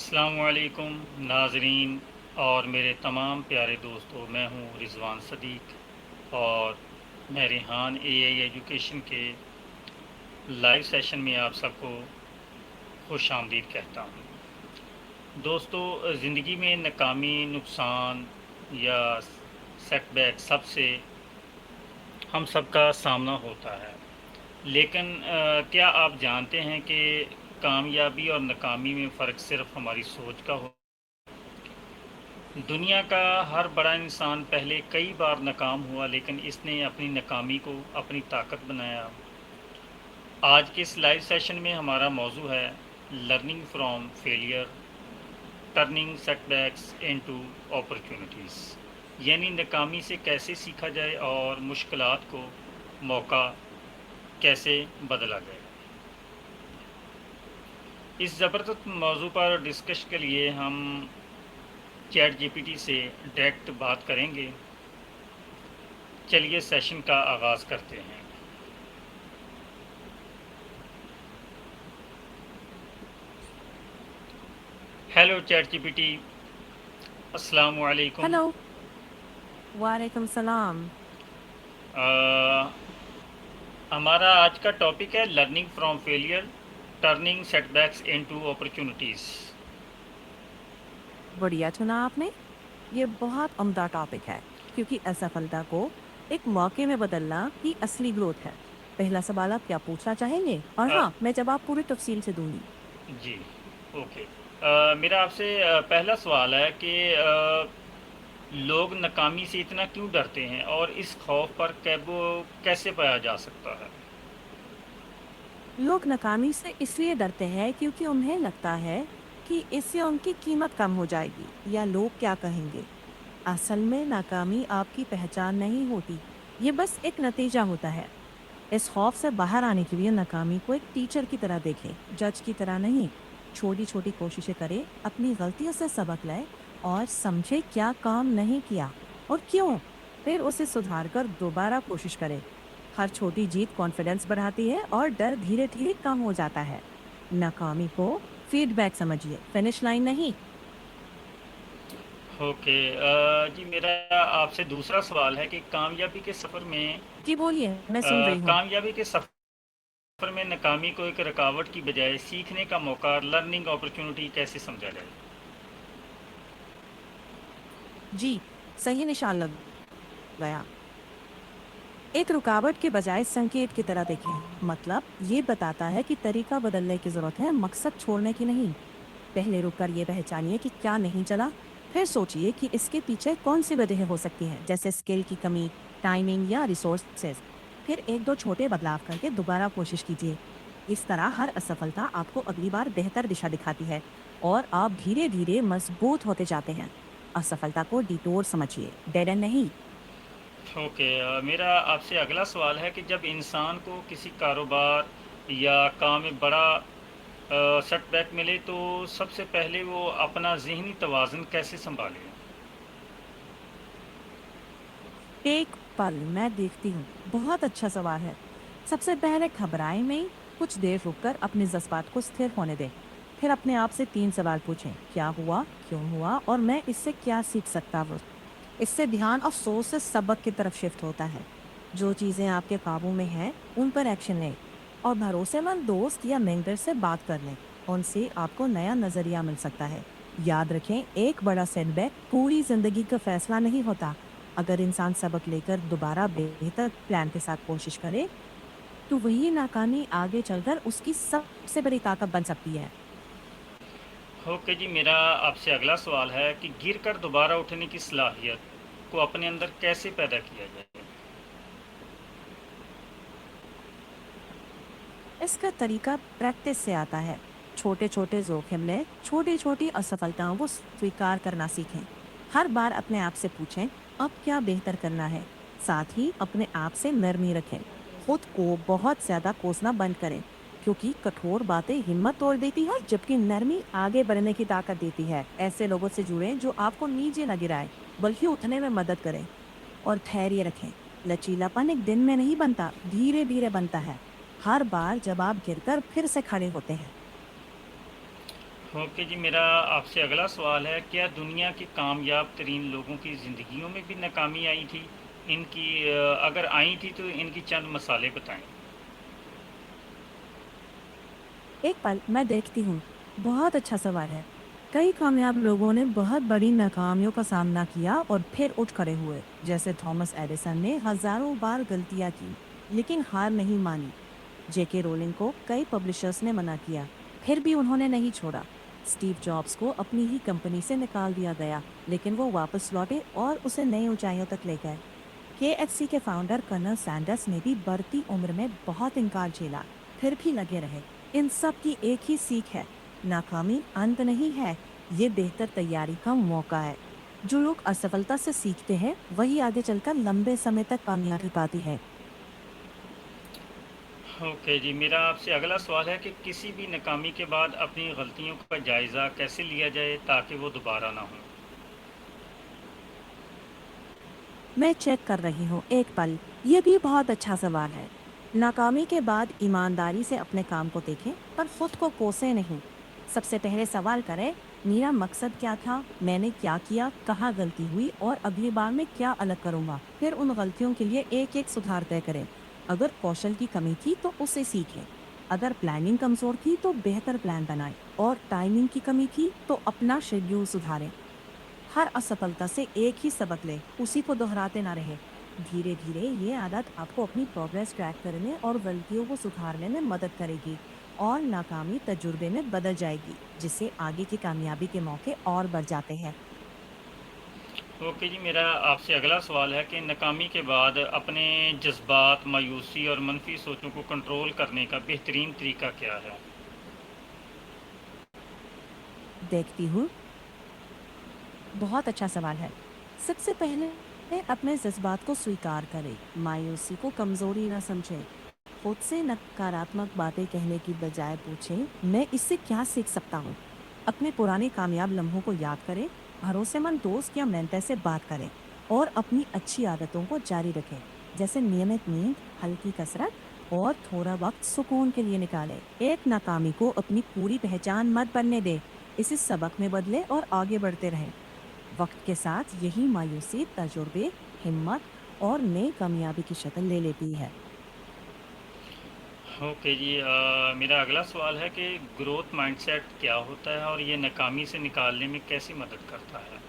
अस्सलामुअलैकुम नाज़रीन और मेरे तमाम प्यारे दोस्तों, मैं हूँ रिज़वान सदीक़ और मैं रेहान एआई एजुकेशन के लाइव सेशन में आप सबको खुश आमदीद कहता हूँ। दोस्तों, ज़िंदगी में नाकामी, नुकसान या सेटबैक सबसे हम सबका सामना होता है। लेकिन क्या आप जानते हैं कि कामयाबी और नाकामी में फ़र्क सिर्फ़ हमारी सोच का हो। दुनिया का हर बड़ा इंसान पहले कई बार नाकाम हुआ, लेकिन इसने अपनी नाकामी को अपनी ताकत बनाया। आज के इस लाइव सेशन में हमारा मौजू है learning from failure, turning setbacks into opportunities. यानी नाकामी से कैसे सीखा जाए और मुश्किलात को मौका कैसे बदला जाए। इस ज़बरदस्त मौजू पर डिस्कस के लिए हम चैट जीपीटी से डायरेक्ट बात करेंगे। चलिए सेशन का आगाज़ करते हैं। हेलो चैट जीपीटी, अस्सलाम वालेकुम। हेलो। वालेकुम सलाम। अ, हमारा आज का टॉपिक है learning from failure, turning setbacks into opportunities. बढ़िया चुना आपने। ये बहुत उम्दा टॉपिक है क्योंकि असफलता को एक मौके में बदलना ही असली ग्रोथ है। पहला सवाल आप क्या पूछना चाहेंगे? और अ, हाँ, मैं जवाब पूरी तफसील से दूंगी। जी, ओके। मेरा आपसे पहला सवाल है कि लोग नाकामी से इतना क्यों डरते हैं और इस खौफ पर कैबो कैसे पाया जा सकता है। लोग नाकामी से इसलिए डरते हैं क्योंकि उन्हें लगता है कि इससे उनकी कीमत कम हो जाएगी या लोग क्या कहेंगे। असल में नाकामी आपकी पहचान नहीं होती, ये बस एक नतीजा होता है। इस खौफ से बाहर आने के लिए नाकामी को एक टीचर की तरह देखें, जज की तरह नहीं। छोटी छोटी कोशिशें करें, अपनी गलतियों से सबक लें और समझे क्या काम नहीं किया और क्यों। फिर उसे सुधार कर दोबारा कोशिश करें। हर छोटी जीत कॉन्फिडेंस बढ़ाती है और डर धीरे धीरे कम हो जाता है। नाकामी को फीडबैक समझिए, फिनिश लाइन नहीं। ओके। जी, मेरा आपसे दूसरा सवाल है कि कामयाबी के सफ़र में जी बोलिए, मैं सुन रही हूँ। कामयाबी के सफ़र में नाकामी को एक रुकावट की बजाय सीखने का मौका, लर्निंग अपॉर्चुनिटी कैसे समझा जाए। जी, सही निशान लग गया। एक रुकावट के बजाय संकेत की तरह देखें, मतलब ये बताता है कि तरीका बदलने की जरूरत है, मकसद छोड़ने की नहीं। पहले रुककर ये पहचानिए कि क्या नहीं चला, फिर सोचिए कि इसके पीछे कौन सी वजह हो सकती है, जैसे स्किल की कमी, टाइमिंग या रिसोर्सेज। फिर एक दो छोटे बदलाव करके दोबारा कोशिश कीजिए। इस तरह हर असफलता आपको अगली बार बेहतर दिशा दिखाती है और आप धीरे धीरे मजबूत होते जाते हैं। असफलता को डिटोर समझिए, डेड एंड नहीं। ओके। मेरा आपसे अगला सवाल है कि जब इंसान को किसी कारोबार या काम में बड़ा सेटबैक मिले तो सबसे पहले वो अपना ज़हनी तवाज़ुन कैसे संभाले। एक पल मैं देखती हूँ, बहुत अच्छा सवाल है। सबसे पहले घबराए में कुछ देर रुककर अपने जज्बात को स्थिर होने दें। फिर अपने आप से 3 सवाल पूछें, क्या हुआ, क्यों हुआ और मैं इससे क्या सीख सकता हूँ। इससे ध्यान और सोच से सबक की तरफ शिफ्ट होता है। जो चीजें आपके काबू में हैं उन पर एक्शन लें और भरोसेमंद दोस्त या मेंटर से बात कर लें। उनसे आपको नया नजरिया मिल सकता है। याद रखें, एक बड़ा सेटबैक पूरी जिंदगी का फैसला नहीं होता। अगर इंसान सबक लेकर दोबारा बेहतर प्लान के साथ कोशिश करे तो वही नाकामी आगे चलकर उसकी सबसे बड़ी ताकत बन सकती है। ओके जी, मेरा आपसे अगला सवाल है कि गिर कर दोबारा उठने की सलाहियत को अपने अंदर कैसे पैदा किया जाए। इसका तरीका प्रैक्टिस से आता है। छोटे छोटे जोखिम लें, छोटी छोटी असफलताओं को स्वीकार करना सीखें। हर बार अपने आप से पूछें, अब क्या बेहतर करना है। साथ ही अपने आप से नरमी रखें। खुद को बहुत ज्यादा कोसना बंद करें, क्योंकि कठोर बातें हिम्मत तोड़ देती है, जबकि नरमी आगे बढ़ने की ताकत देती है। ऐसे लोगों से जुड़ें जो आपको नीचे न गिराए, बल्कि उठने में मदद करें। और धैर्य रखें। लचीलापन एक दिन में नहीं बनता, धीरे धीरे बनता है। हर बार जब आप गिरकर फिर से खड़े होते हैं। ओके जी, मेरा आपसे अगला सवाल है, क्या दुनिया के कामयाब तरीन लोगों की ज़िंदगियों में भी नाकामी आई थी? इनकी अगर आई थी तो इनकी चंद मसाले बताएं। एक पल मैं देखती हूँ। बहुत अच्छा सवाल है। कई कामयाब लोगों ने बहुत बड़ी नाकामियों का सामना किया और फिर उठ खड़े हुए। जैसे थॉमस एडिसन ने हजारों बार गलतियां की, लेकिन हार नहीं मानी। जेके रोलिंग को कई पब्लिशर्स ने मना किया, फिर भी उन्होंने नहीं छोड़ा। स्टीव जॉब्स को अपनी ही कंपनी से निकाल दिया गया, लेकिन वो वापस लौटे और उसे नई ऊंचाइयों तक ले गए। केएफसी के फाउंडर कर्नल सैंडर्स ने भी बढ़ती उम्र में बहुत इनकार झेला, फिर भी लगे रहे। इन सब की एक ही सीख है, नाकामी अंत नहीं है, ये बेहतर तैयारी का मौका है। जो लोग असफलता से सीखते हैं वही आगे चलकर लंबे समय तक कामयाबी पाती है। ओके जी, मेरा आपसे अगला सवाल है कि किसी भी नाकामी के बाद अपनी गलतियों का जायज़ा कैसे लिया जाए ताकि वो दोबारा ना हो? मैं चेक कर रही हूँ, एक पल। ये भी बहुत अच्छा सवाल है। नाकामी के बाद ईमानदारी से अपने काम को देखें, पर खुद को कोसे नहीं। सबसे पहले सवाल करें, मेरा मकसद क्या था, मैंने क्या किया, कहाँ गलती हुई और अगली बार मैं क्या अलग करूँगा। फिर उन गलतियों के लिए एक एक सुधार तय करें। अगर कौशल की कमी थी तो उसे सीखें। अगर प्लानिंग कमजोर थी तो बेहतर प्लान बनाएं, और टाइमिंग की कमी थी तो अपना शेड्यूल सुधारें। हर असफलता से एक ही सबक ले, उसी को दोहराते ना रहे। धीरे धीरे ये आदत आपको अपनी प्रोग्रेस ट्रैक करने और गलतियों को सुधारने में मदद करेगी, और नाकामी तजुर्बे में बदल जाएगी, जिससे आगे की कामयाबी के मौके और बढ़ जाते हैं। ओके जी, मेरा आपसे अगला सवाल है कि नाकामी के बाद अपने जज़्बात, मायूसी और मनफ़ी सोचों को कंट्रोल करने का बेहतरीन तरीका क्या है? देखती हूँ। बहुत अच्छा सवाल है। सबसे पहले अपने जज्बात को स्वीकार करें, मायूसी को कमजोरी न समझें। खुद से नकारात्मक बातें कहने की बजाय पूछें, मैं इससे क्या सीख सकता हूँ। अपने पुराने कामयाब लम्हों को याद करें, भरोसेमंद दोस्त या मेंटर से बात करें, और अपनी अच्छी आदतों को जारी रखें, जैसे नियमित नींद, हल्की कसरत और थोड़ा वक्त सुकून के लिए निकालें। एक नाकामी को अपनी पूरी पहचान मत बनने दे, इसे सबक में बदले और आगे बढ़ते रहें। वक्त के साथ यही मायूसी तजुर्बे, हिम्मत और नई कामयाबी की शक्ल ले लेती है। ओके जी, मेरा अगला सवाल है कि ग्रोथ माइंडसेट क्या होता है और ये नाकामी से निकालने में कैसे मदद करता है?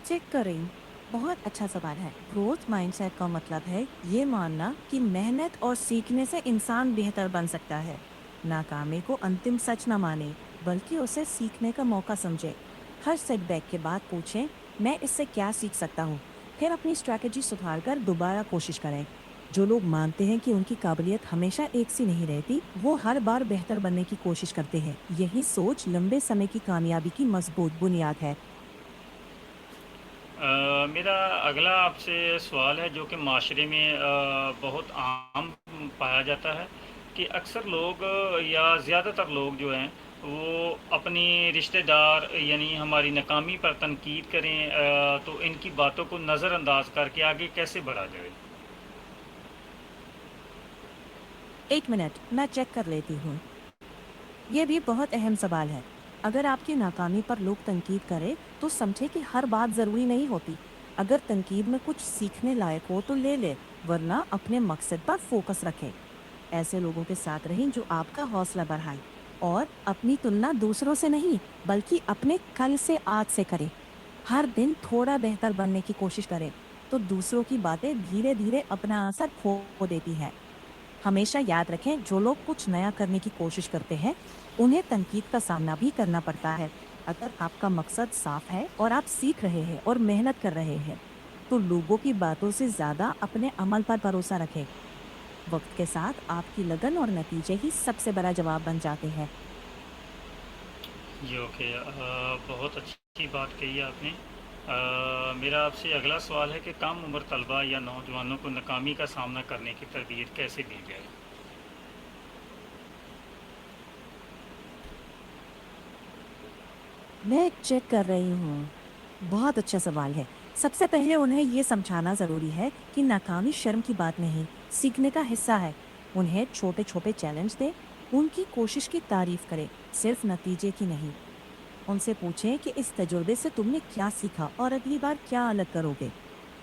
चेक करें। बहुत अच्छा सवाल है। ग्रोथ माइंडसेट का मतलब है ये मानना कि मेहनत और सीखने से इंसान बेहतर बन सकता है। नाकामी को अंतिम सच न माने, बल्कि उसे सीखने का मौका समझे। हर सेटबैक के बाद पूछें, मैं इससे क्या सीख सकता हूँ। फिर अपनी स्ट्रैटेजी सुधार कर दोबारा कोशिश करें। जो लोग मानते हैं कि उनकी काबिलियत हमेशा एक सी नहीं रहती, वो हर बार बेहतर बनने की कोशिश करते हैं। यही सोच लंबे समय की कामयाबी की मजबूत बुनियाद है। मेरा अगला आपसे सवाल है जो कि माशरे में बहुत आम पाया जाता है कि अक्सर लोग या ज़्यादातर लोग जो हैं वो अपनी रिश्तेदार यानी हमारी नाकामी पर तनकीद करें, तो इनकी बातों को नज़रअंदाज करके आगे कैसे बढ़ा जाए? एक मिनट, मैं चेक कर लेती हूँ। ये भी बहुत अहम सवाल है। अगर आपकी नाकामी पर लोग तनकीद करें, तो समझे कि हर बात जरूरी नहीं होती। अगर तनकीद में कुछ सीखने लायक हो तो ले ले, वरना अपने मकसद पर फोकस रखें। ऐसे लोगों के साथ रहें जो आपका हौसला बढ़ाए, और अपनी तुलना दूसरों से नहीं, बल्कि अपने कल से आज से करें। हर दिन थोड़ा बेहतर बनने की कोशिश करें, तो दूसरों की बातें धीरे धीरे अपना असर खो देती है। हमेशा याद रखें, जो लोग कुछ नया करने की कोशिश करते हैं उन्हें तनकीद का सामना भी करना पड़ता है। अगर आपका मकसद साफ है और आप सीख रहे हैं और मेहनत कर रहे हैं, तो लोगों की बातों से ज्यादा अपने अमल पर भरोसा रखें। वक्त के साथ आपकी लगन और नतीजे ही सबसे बड़ा जवाब बन जाते हैं। जी ओके, बहुत अच्छी बात कही आपने। मेरा आपसे अगला सवाल है कि कम उम्र तलबा या नौजवानों को नाकामी का सामना करने की तरबियत कैसे दी जाए? मैं चेक कर रही हूँ। बहुत अच्छा सवाल है। सबसे पहले उन्हें ये समझाना ज़रूरी है कि नाकामी शर्म की बात नहीं, सीखने का हिस्सा है। उन्हें छोटे छोटे चैलेंज दें, उनकी कोशिश की तारीफ करें, सिर्फ नतीजे की नहीं। उनसे पूछें कि इस तजुर्बे से तुमने क्या सीखा और अगली बार क्या अलग करोगे।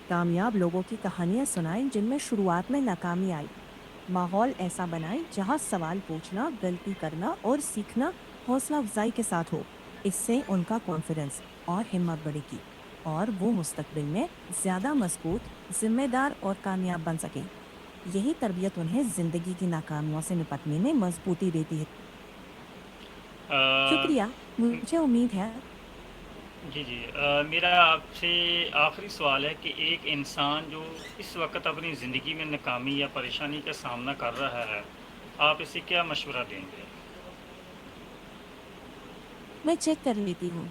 कामयाब लोगों की कहानियां सुनाएं जिनमें शुरुआत में नाकामी आई। माहौल ऐसा बनाएं जहां सवाल पूछना, गलती करना और सीखना हौसला अफजाई के साथ हो। इससे उनका कॉन्फिडेंस और हिम्मत बढ़ेगी और वो मुस्तकबिल में ज्यादा मजबूत, जिम्मेदार और कामयाब बन सके। यही तरबियत उन्हें जिंदगी की नाकामियों से निपटने में मजबूती देती है। अ, शुक्रिया। मुझे उम्मीद है। जी, जी। मेरा आपसे आखिरी सवाल है कि एक इंसान जो इस वक़्त अपनी ज़िंदगी में नाकामी या परेशानी का सामना कर रहा है, आप इसे क्या मशवरा देंगे? मैं चेक कर लेती हूँ।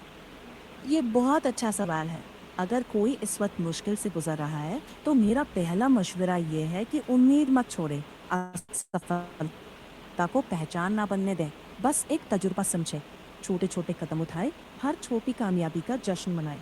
ये बहुत अच्छा सवाल है। अगर कोई इस वक्त मुश्किल से गुजर रहा है, तो मेरा पहला मशवरा ये है कि उम्मीद मत छोड़े। असफलता को पहचान ना बनने दें। बस एक तजुर्बा समझे। छोटे छोटे कदम उठाए। हर छोटी कामयाबी का जश्न मनाए।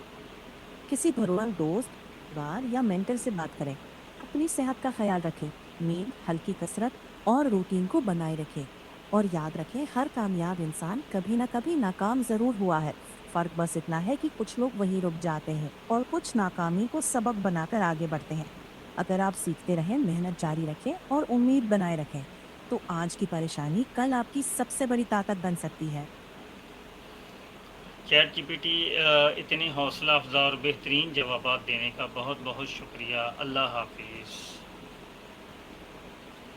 किसी भरोसेमंद दोस्त, परिवार या मेंटर से बात करें। अपनी सेहत का ख्याल रखें। नींद, हल्की कसरत और रूटीन को बनाए रखें। और याद रखें, हर कामयाब इंसान कभी ना कभी नाकाम जरूर हुआ है। फर्क बस इतना है कि कुछ लोग वहीं रुक जाते हैं और कुछ नाकामी को सबक बनाकर आगे बढ़ते हैं। अगर आप सीखते रहें, मेहनत जारी रखें और उम्मीद बनाए रखें, तो आज की परेशानी कल आपकी सबसे बड़ी ताकत बन सकती है। चैट जीपीटी इतने हौसला अफ़ज़ा और बेहतरीन जवाबात देने का बहुत-बहुत शुक्रिया। अल्लाह हाफ़िज़।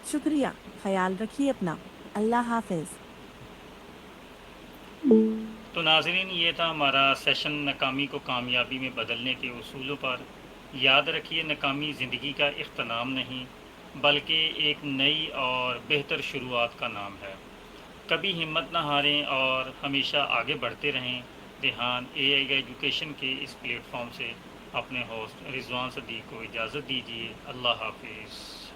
शुक्रिया। ख्याल रखिए अपना। अल्लाह हाफिज। तो नाज़रीन, ये था हमारा सेशन नाकामी को कामयाबी में बदलने के उसूलों पर। याद रखिए, नाकामी ज़िंदगी का इख्तिताम नहीं, बल्कि एक नई और बेहतर शुरुआत का नाम है। कभी हिम्मत ना हारें और हमेशा आगे बढ़ते रहें। रेहान एआई एजुकेशन के इस प्लेटफॉर्म से अपने होस्ट रिजवान सदीक को इजाज़त दीजिए। अल्लाह हाफिज़।